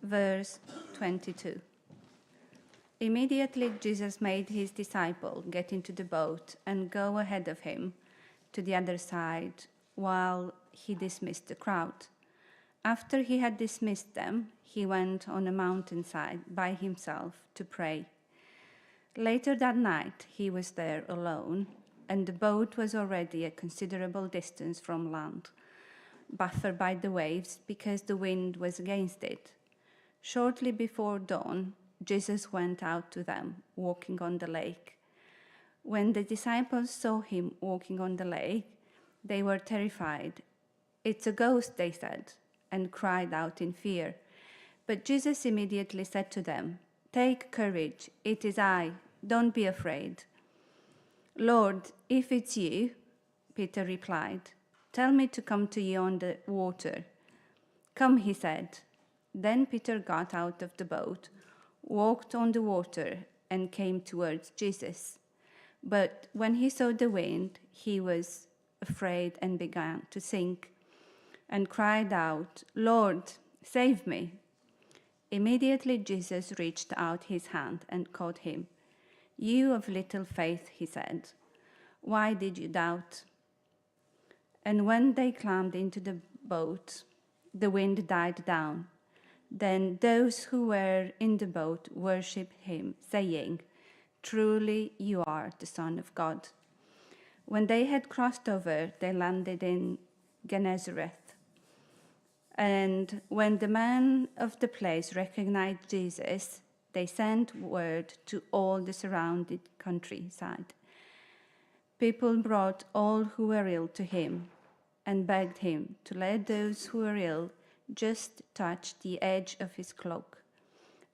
verse 22. Immediately Jesus made his disciple get into the boat and go ahead of him to the other side while he dismissed the crowd. After he had dismissed them, he went on a mountainside by himself to pray. Later that night, he was there alone, and the boat was already a considerable distance from land, buffered by the waves because the wind was against it. Shortly before dawn, Jesus went out to them, walking on the lake. When the disciples saw him walking on the lake, they were terrified. "It's a ghost," they said, and cried out in fear. But Jesus immediately said to them, "Take courage, it is I, don't be afraid." "Lord, if it's you," Peter replied, "tell me to come to you on the water." "Come," he said. Then Peter got out of the boat, walked on the water, and came towards Jesus. But when he saw the wind, he was afraid and began to sink, and cried out, "Lord, save me." Immediately Jesus reached out his hand and caught him. "You of little faith," he said, "why did you doubt?" And when they climbed into the boat, the wind died down. Then those who were in the boat worshipped him, saying, "Truly you are the Son of God." When they had crossed over, they landed in Gennesaret. And when the men of the place recognized Jesus, they sent word to all the surrounding countryside. People brought all who were ill to him and begged him to let those who were ill just touch the edge of his cloak,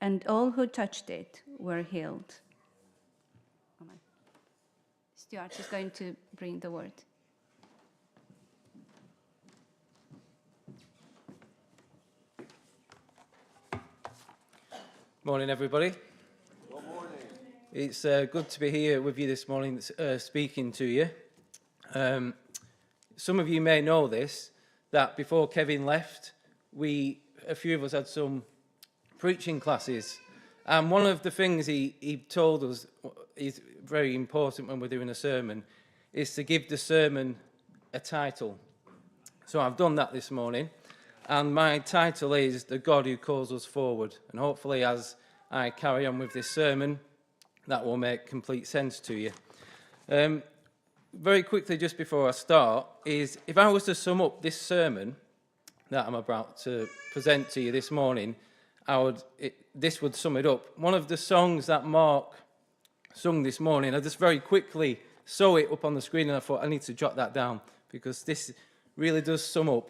and all who touched it were healed. Amen. Stuart is going to bring the word. Morning, everybody. Good morning. It's good to be here with you this morning, speaking to you. Some of you may know this, that before Kevin left, a few of us had some preaching classes. And one of the things he told us is very important when we're doing a sermon, is to give the sermon a title. So I've done that this morning. And my title is The God Who Calls Us Forward. And hopefully as I carry on with this sermon, that will make complete sense to you. Very quickly, just before I start, is if I was to sum up this sermon that I'm about to present to you this morning, this would sum it up. One of the songs that Mark sung this morning, I just very quickly saw it up on the screen and I thought I need to jot that down because this really does sum up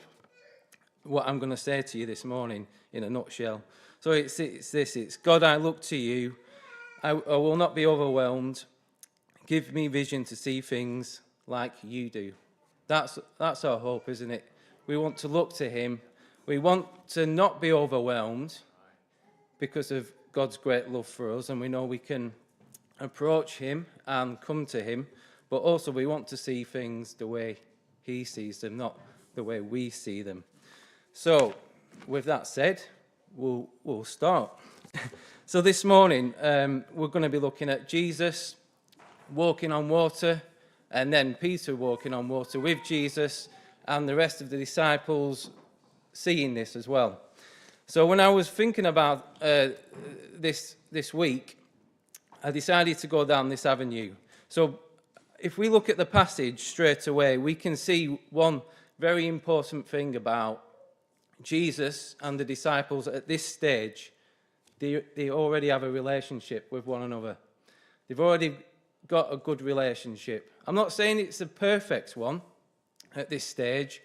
what I'm going to say to you this morning in a nutshell. So it's this, it's God, I look to you, I will not be overwhelmed, give me vision to see things like you do. That's our hope, isn't it? We want to look to him, we want to not be overwhelmed because of God's great love for us, and we know we can approach him and come to him, but also we want to see things the way he sees them, not the way we see them. So, with that said, we'll start. So this morning, we're going to be looking at Jesus walking on water, and then Peter walking on water with Jesus, and the rest of the disciples seeing this as well. So when I was thinking about this week, I decided to go down this avenue. So if we look at the passage straight away, we can see one very important thing about Jesus and the disciples at this stage. They already have a relationship with one another. They've already got a good relationship. I'm not saying it's a perfect one at this stage,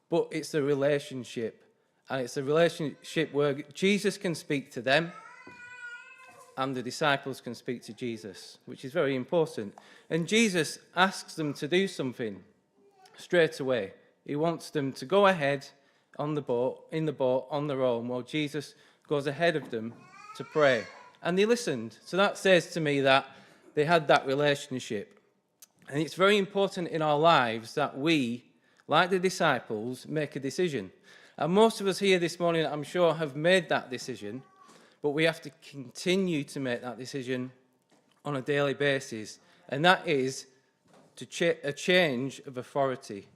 but it's a relationship. And it's a relationship where Jesus can speak to them and the disciples can speak to Jesus, which is very important. And Jesus asks them to do something straight away. He wants them to go ahead in the boat, on their own, while Jesus goes ahead of them to pray. And they listened. So that says to me that they had that relationship. And it's very important in our lives that we, like the disciples, make a decision. And most of us here this morning, I'm sure, have made that decision, but we have to continue to make that decision on a daily basis. And that is a change of authority.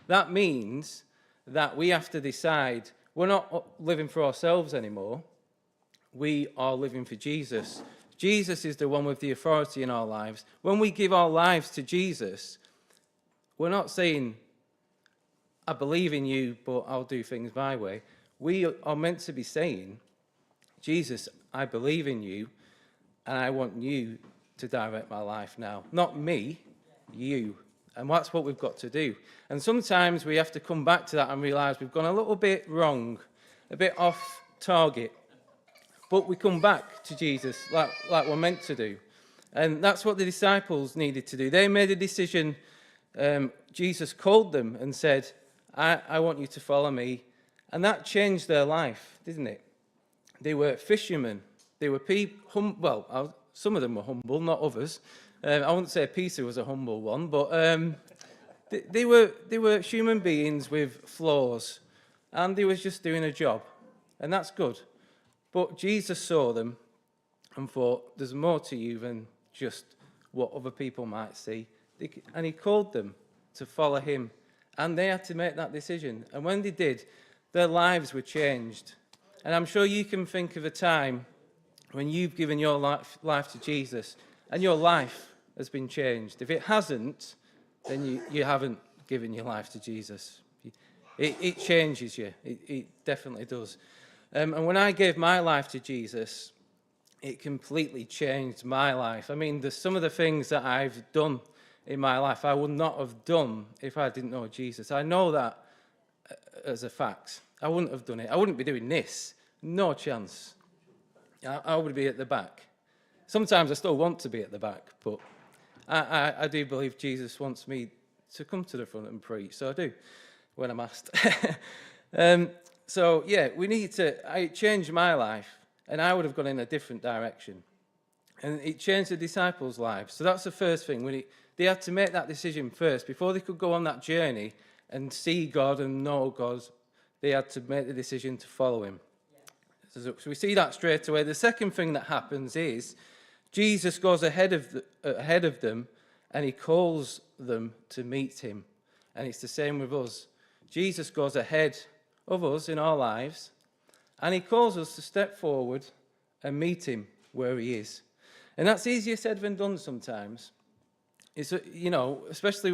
That means that we have to decide we're not living for ourselves anymore. We are living for Jesus. Jesus is the one with the authority in our lives. When we give our lives to Jesus, we're not saying, I believe in you, but I'll do things my way. We are meant to be saying, Jesus, I believe in you, and I want you to direct my life now. Not me, you. And that's what we've got to do. And sometimes we have to come back to that and realize we've gone a little bit wrong, a bit off target. But we come back to Jesus like we're meant to do. And that's what the disciples needed to do. They made a decision. Jesus called them and said, I want you to follow me. And that changed their life, didn't it? They were fishermen. They were people, some of them were humble, not others. I wouldn't say Peter was a humble one, but they were human beings with flaws, and they was just doing a job, and that's good. But Jesus saw them and thought, there's more to you than just what other people might see. And he called them to follow him, and they had to make that decision. And when they did, their lives were changed. And I'm sure you can think of a time when you've given your life to Jesus and your life has been changed. If it hasn't, then you haven't given your life to Jesus. It changes you. It definitely does. And when I gave my life to Jesus, it completely changed my life. I mean, there's some of the things that I've done in my life I would not have done if I didn't know Jesus. I know that as a fact. I wouldn't have done it. I wouldn't be doing this. No chance. I would be at the back. Sometimes I still want to be at the back, but I do believe Jesus wants me to come to the front and preach, so I do, when I'm asked. So, yeah, it changed my life, and I would have gone in a different direction. And it changed the disciples' lives. So that's the first thing. They had to make that decision first. Before they could go on that journey and see God and know God, they had to make the decision to follow him. So we see that straight away. The second thing that happens is Jesus goes ahead of them, and he calls them to meet him. And it's the same with us. Jesus goes ahead of us in our lives, and he calls us to step forward and meet him where he is. And that's easier said than done sometimes. It's, especially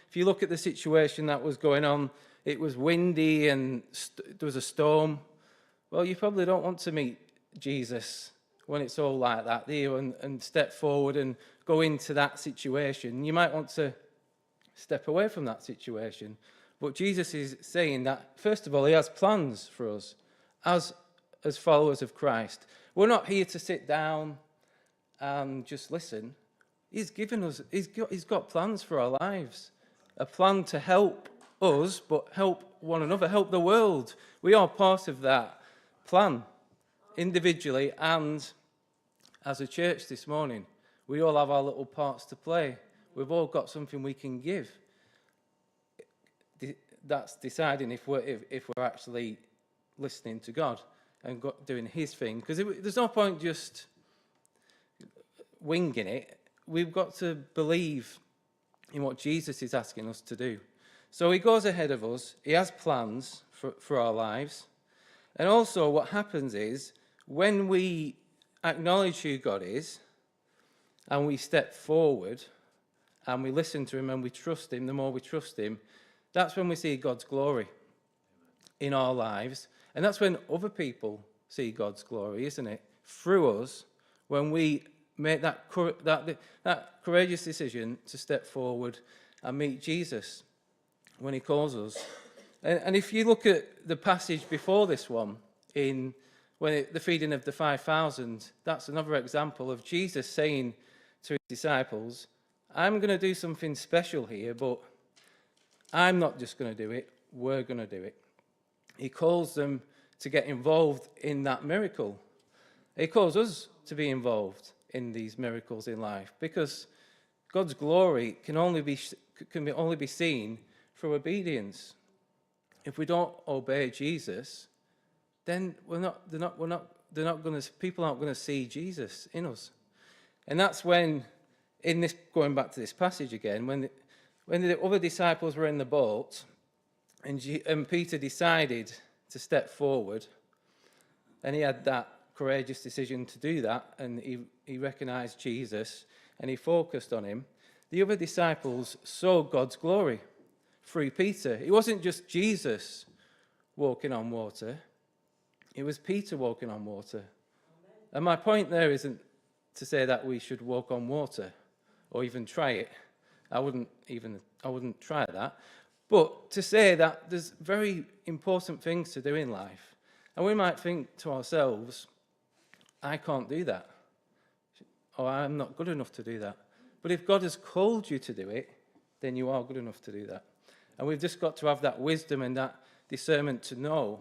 if you look at the situation that was going on, it was windy and there was a storm. Well, you probably don't want to meet Jesus when it's all like that, do you? And step forward and go into that situation. You might want to step away from that situation. But Jesus is saying that, first of all, he has plans for us as followers of Christ. We're not here to sit down and just listen. He's got plans for our lives. A plan to help us, but help one another, help the world. We are part of that plan, individually and as a church this morning. We all have our little parts to play. We've all got something we can give. That's deciding if we're actually listening to God and doing his thing. Because there's no point just winging it. We've got to believe in what Jesus is asking us to do. So he goes ahead of us. He has plans for our lives. And also what happens is when we acknowledge who God is and we step forward and we listen to him and we trust him, the more we trust him, that's when we see God's glory in our lives. And that's when other people see God's glory, isn't it? Through us, when we make that courageous decision to step forward and meet Jesus when he calls us. And if you look at the passage before this one, the feeding of the 5,000, that's another example of Jesus saying to his disciples, I'm going to do something special here, but I'm not just going to do it, we're going to do it. He calls them to get involved in that miracle. He calls us to be involved in these miracles in life, because God's glory can only be seen through obedience. if we don't obey Jesus, then people aren't going to see Jesus in us. And that's when, going back to this passage again, when the other disciples were in the boat and Peter decided to step forward, and he had that courageous decision to do that, and he recognized Jesus and he focused on him, the other disciples saw God's glory through Peter. It wasn't just Jesus walking on water, it was Peter walking on water. Amen. And my point there isn't to say that we should walk on water or even try it. I wouldn't try that. But to say that there's very important things to do in life. And we might think to ourselves, I can't do that. Or I'm not good enough to do that. But if God has called you to do it, then you are good enough to do that. And we've just got to have that wisdom and that discernment to know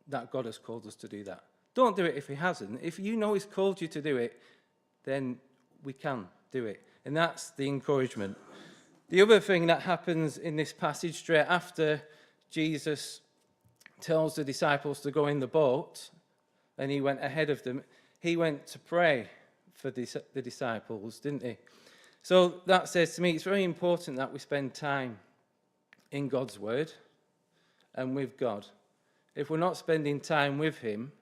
that God has called us to do that. Don't do it if he hasn't. If you know he's called you to do it, then we can do it. And that's the encouragement. The other thing that happens in this passage straight after Jesus tells the disciples to go in the boat, and he went ahead of them, he went to pray for the disciples, didn't he? So that says to me, it's very important that we spend time in God's word and with God. If we're not spending time with him,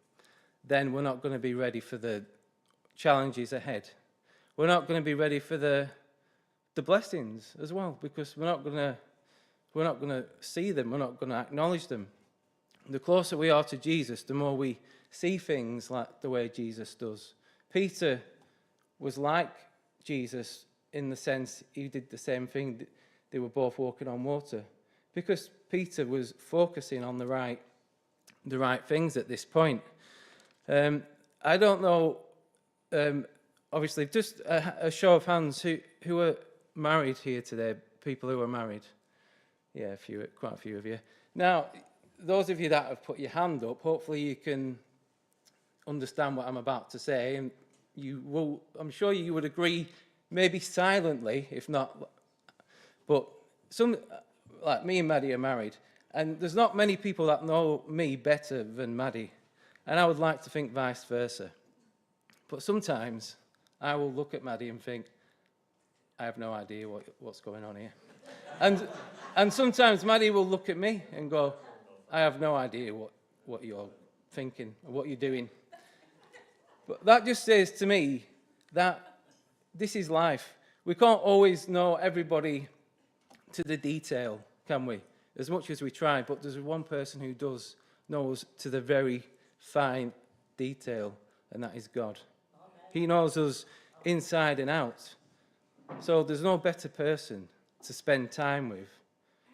then we're not going to be ready for the challenges ahead. We're not going to be ready for the blessings as well, because we're not going to see them, we're not going to acknowledge them. The closer we are to Jesus, the more we see things like the way Jesus does. Peter was like Jesus in the sense he did the same thing. They were both walking on water, because Peter was focusing on the right things at this point. I don't know, obviously, just a show of hands, who are married here today, people who are married? Yeah, quite a few of you. Now, those of you that have put your hand up, hopefully you can understand what I'm about to say, and I'm sure you would agree, maybe silently, if not, but some, like me and Maddie are married, and there's not many people that know me better than Maddie, and I would like to think vice versa. But sometimes I will look at Maddie and think, I have no idea what's going on here. And sometimes Maddie will look at me and go, I have no idea what you're thinking or what you're doing. But that just says to me that this is life. We can't always know everybody to the detail, can we? As much as we try, but there's one person who does know us to the very fine detail, and that is God. Amen. He knows us inside and out. So there's no better person to spend time with,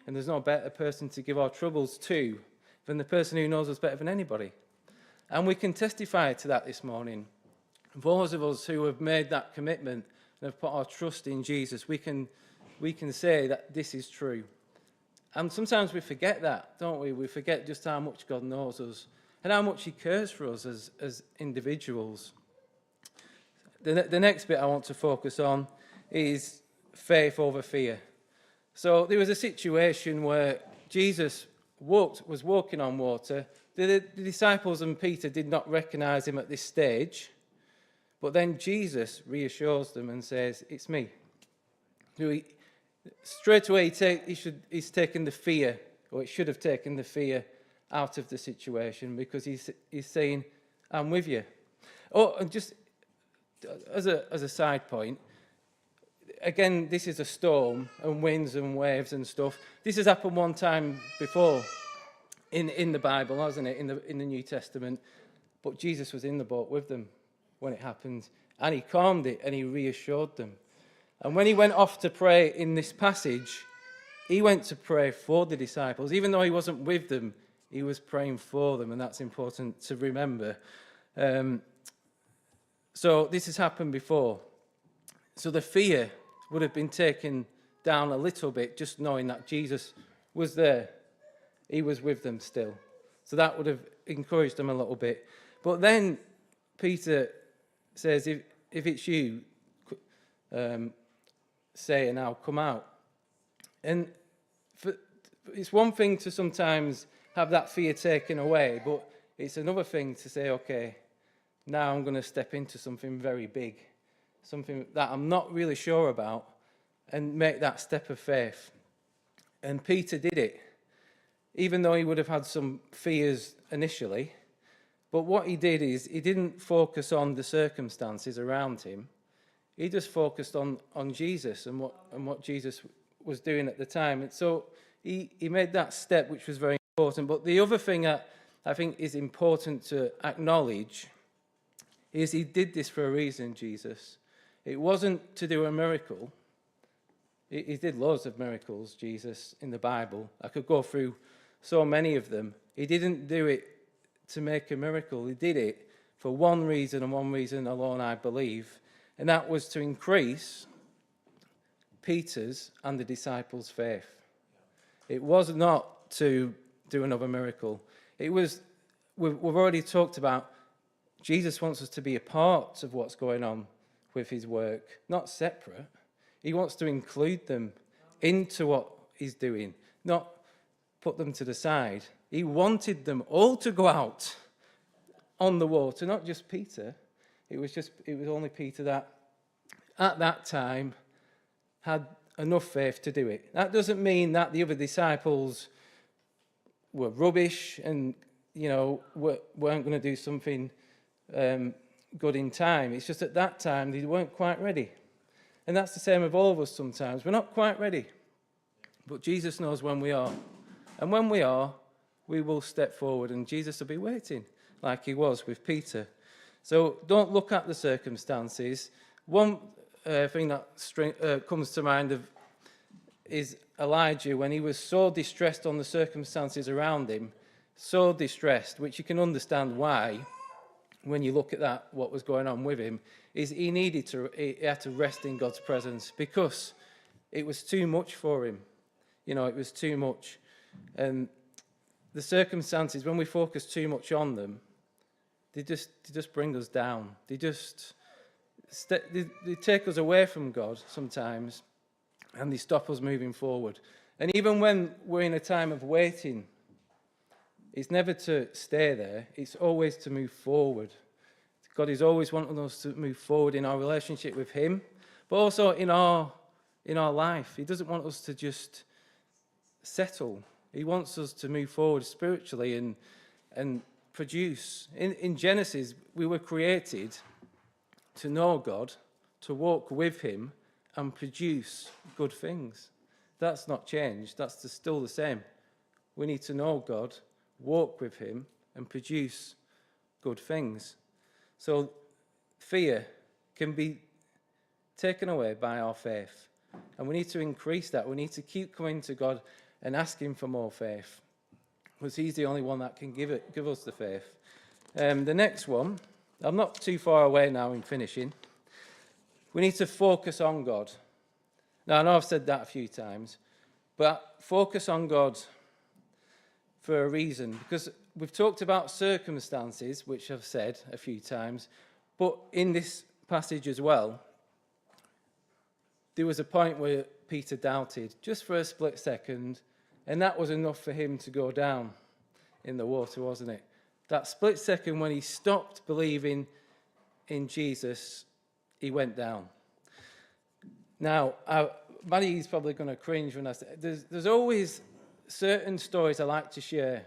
and there's no better person to give our troubles to than the person who knows us better than anybody. And we can testify to that this morning. Those of us who have made that commitment and have put our trust in Jesus, we can say that this is true. And sometimes we forget that, don't we? We forget just how much God knows us and how much he cares for us as individuals. The next bit I want to focus on is faith over fear. So there was a situation where Jesus was walking on water. The disciples and Peter did not recognize him at this stage, but then Jesus reassures them and says, it's me. So straight away he's taken the fear, or it should have taken the fear out of the situation, because he's saying, I'm with you. Oh, and just as a side point, again, this is a storm and winds and waves and stuff. This has happened one time before in the Bible, hasn't it? In the New Testament. But Jesus was in the boat with them when it happened, and he calmed it and he reassured them. And when he went off to pray in this passage, he went to pray for the disciples. Even though he wasn't with them, he was praying for them, and that's important to remember. So this has happened before. So the fear would have been taken down a little bit, just knowing that Jesus was there. He was with them still. So that would have encouraged them a little bit. But then Peter says, if it's you, say and I'll come out. And it's one thing to sometimes have that fear taken away, but it's another thing to say, okay, now I'm going to step into something very big, something that I'm not really sure about, and make that step of faith. And Peter did it, even though he would have had some fears initially. But what he did is he didn't focus on the circumstances around him. He just focused on Jesus and what Jesus was doing at the time. And so he made that step, which was very important. But the other thing that I think is important to acknowledge is he did this for a reason, Jesus. It wasn't to do a miracle. He did loads of miracles, Jesus, in the Bible. I could go through so many of them. He didn't do it to make a miracle. He did it for one reason and one reason alone, I believe, and that was to increase Peter's and the disciples' faith. It was not to do another miracle. It was, we've already talked about, Jesus wants us to be a part of what's going on with his work, not separate. He wants to include them into what he's doing, not put them to the side. He wanted them all to go out on the water, not just Peter. It was only Peter that at that time had enough faith to do it. That doesn't mean that the other disciples were rubbish and, weren't going to do something good in time. It's just at that time they weren't quite ready. And that's the same with all of us sometimes. We're not quite ready. But Jesus knows when we are. And when we are, we will step forward and Jesus will be waiting like he was with Peter. So don't look at the circumstances. One thing that comes to mind is Elijah when he was so distressed on the circumstances around him, so distressed, which you can understand why when you look at that, what was going on with him, is he had to rest in God's presence because it was too much for him. It was too much. And the circumstances, when we focus too much on them, they just bring us down. They take us away from God sometimes, and they stop us moving forward. And even when we're in a time of waiting, it's never to stay there. It's always to move forward. God is always wanting us to move forward in our relationship with him, but also in our life. He doesn't want us to just settle. He wants us to move forward spiritually and produce. In Genesis, we were created to know God, to walk with him, and produce good things. That's not changed. That's still the same. We need to know God, walk with him, and produce good things. So fear can be taken away by our faith. And we need to increase that. We need to keep coming to God and ask him for more faith, because he's the only one that can give us the faith. The next one, I'm not too far away now in finishing. We need to focus on God. Now, I know I've said that a few times, but focus on God for a reason, because we've talked about circumstances, which I've said a few times, but in this passage as well, there was a point where Peter doubted, just for a split second, and that was enough for him to go down in the water, wasn't it? That split second when he stopped believing in Jesus, he went down. Now, Maddie's probably going to cringe when I say, there's always certain stories I like to share,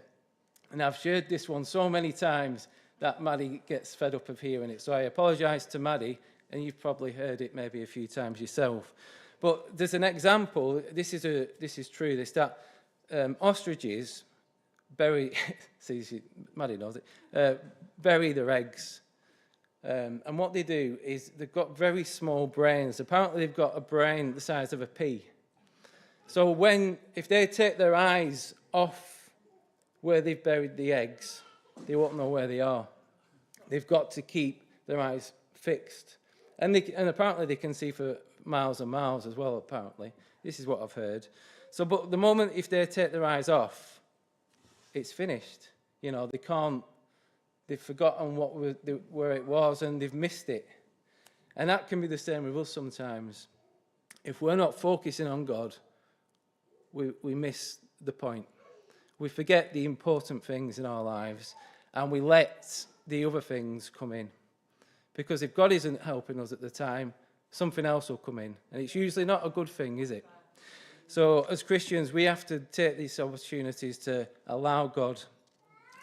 and I've shared this one so many times that Maddie gets fed up of hearing it. So I apologise to Maddie, and you've probably heard it maybe a few times yourself. But there's an example. This is true. That ostriches bury. See, Maddie knows it. Bury their eggs, and what they do is they've got very small brains. Apparently, they've got a brain the size of a pea. So if they take their eyes off where they've buried the eggs, they won't know where they are. They've got to keep their eyes fixed. And apparently they can see for miles and miles as well, apparently. This is what I've heard. So, but the moment if they take their eyes off, it's finished. They've forgotten where it was and they've missed it. And that can be the same with us sometimes. If we're not focusing on God, we miss the point. We forget the important things in our lives and we let the other things come in. Because if God isn't helping us at the time, something else will come in. And it's usually not a good thing, is it? So as Christians, we have to take these opportunities to allow God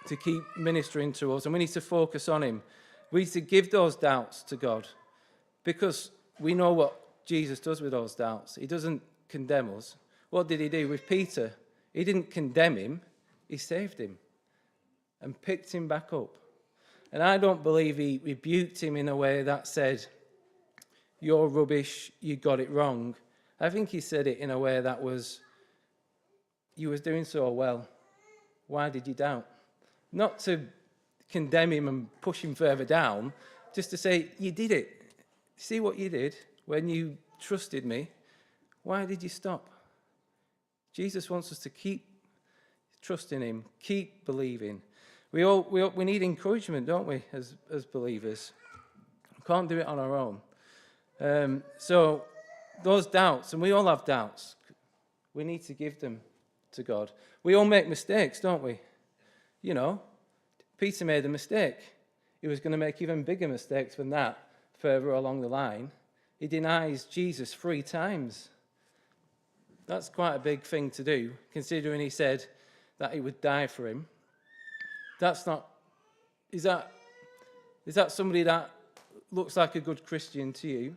to keep ministering to us. And we need to focus on him. We need to give those doubts to God. Because we know what Jesus does with those doubts. He doesn't condemn us. What did he do with Peter? He didn't condemn him. He saved him and picked him back up. And I don't believe he rebuked him in a way that said, you're rubbish, you got it wrong. I think he said it in a way that was, you was doing so well. Why did you doubt? Not to condemn him and push him further down, just to say, you did it. See what you did when you trusted me. Why did you stop? Jesus wants us to keep trusting him, keep believing. We need encouragement, don't we, as believers? We can't do it on our own. So those doubts, and we all have doubts, we need to give them to God. We all make mistakes, don't we? You know, Peter made a mistake. He was going to make even bigger mistakes than that further along the line. He denies Jesus 3 times. That's quite a big thing to do, considering he said that he would die for him. That's not, is that somebody that looks like a good Christian to you?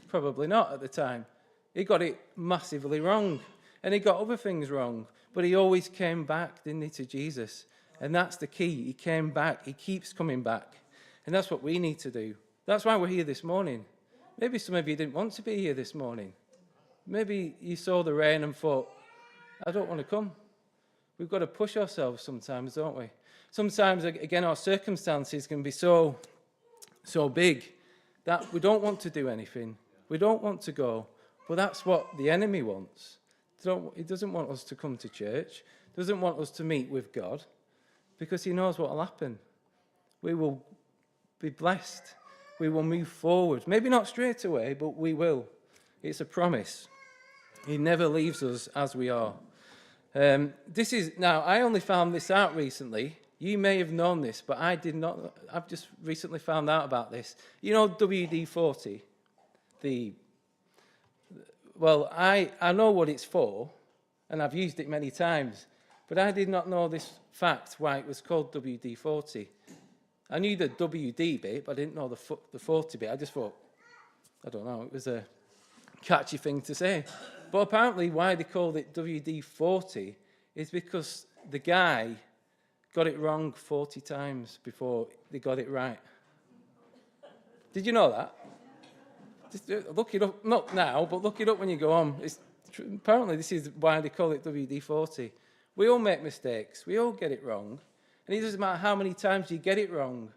Probably not at the time. He got it massively wrong. And he got other things wrong. But he always came back, didn't he, to Jesus? And that's the key. He came back. He keeps coming back. And that's what we need to do. That's why we're here this morning. Maybe some of you didn't want to be here this morning. Maybe you saw the rain and thought, I don't want to come. We've got to push ourselves sometimes, don't we? Sometimes, again, our circumstances can be so big that we don't want to do anything. We don't want to go. But that's what the enemy wants. He doesn't want us to come to church. He doesn't want us to meet with God because he knows what will happen. We will be blessed. We will move forward. Maybe not straight away, but we will. It's a promise. He never leaves us as we are. Now, I only found this out recently. You may have known this, but I did not. I've just recently found out about this. You know WD-40? Well, I know what it's for, and I've used it many times, but I did not know this fact, why it was called WD-40. I knew the WD bit, but I didn't know the 40 bit. I just thought, I don't know, it was a catchy thing to say. But apparently why they called it WD-40 is because the guy got it wrong 40 times before they got it right. Did you know that? Just look it up, not now, but look it up when you go on. Apparently this is why they call it WD-40. We all make mistakes. We all get it wrong. And it doesn't matter how many times you get it wrong.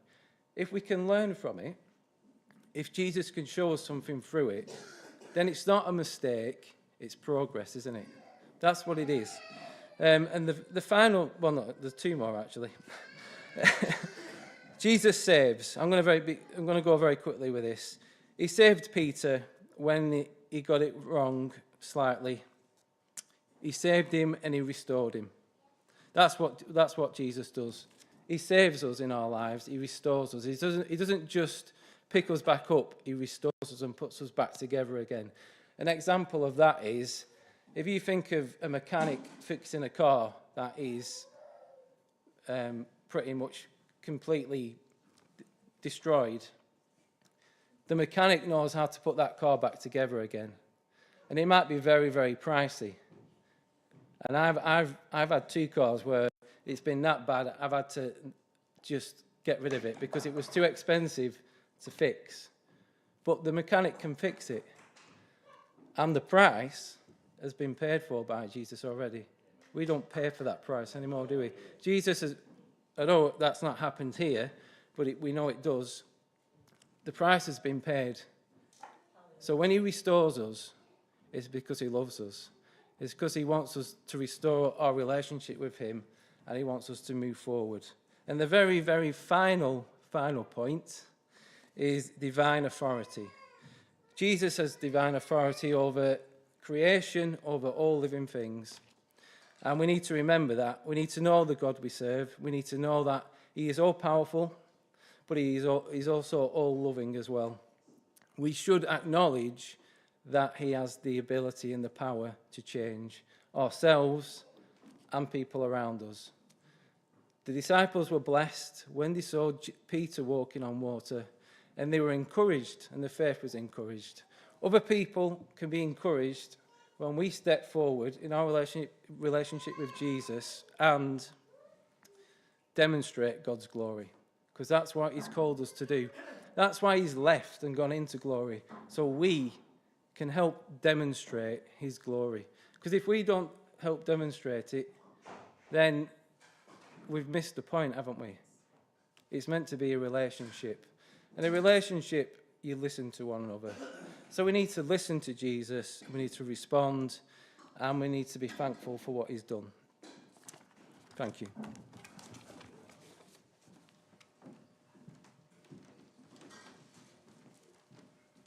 If we can learn from it, if Jesus can show us something through it, then it's not a mistake, it's progress, isn't it? That's what it is. And the final, well, no, there's 2 more actually. Jesus saves. I'm going to go very quickly with this. He saved Peter when he got it wrong slightly. He saved him and he restored him. That's what Jesus does. He saves us in our lives. He restores us. He doesn't just pick us back up. He restores us and puts us back together again. An example of that is, if you think of a mechanic fixing a car that is pretty much completely destroyed, the mechanic knows how to put that car back together again. And it might be very, very pricey. And I've had 2 cars where it's been that bad, I've had to just get rid of it because it was too expensive to fix. But the mechanic can fix it. And the price has been paid for by Jesus already. We don't pay for that price anymore, do we? Jesus has, I know that's not happened here, but we know it does. The price has been paid. So when he restores us, it's because he loves us. It's because he wants us to restore our relationship with him, and he wants us to move forward. And the very, very final point is divine authority. Jesus has divine authority over creation, over all living things. And we need to remember that. We need to know the God we serve. We need to know that he is all-powerful, but he's also all-loving as well. We should acknowledge that he has the ability and the power to change ourselves and people around us. The disciples were blessed when they saw Peter walking on water, and they were encouraged, and their faith was encouraged. Other people can be encouraged when we step forward in our relationship with Jesus and demonstrate God's glory, because that's what he's called us to do. That's why he's left and gone into glory, so we can help demonstrate his glory. Because if we don't help demonstrate it, then we've missed the point, haven't we? It's meant to be a relationship. And a relationship, you listen to one another. So we need to listen to Jesus, we need to respond, and we need to be thankful for what he's done. Thank you.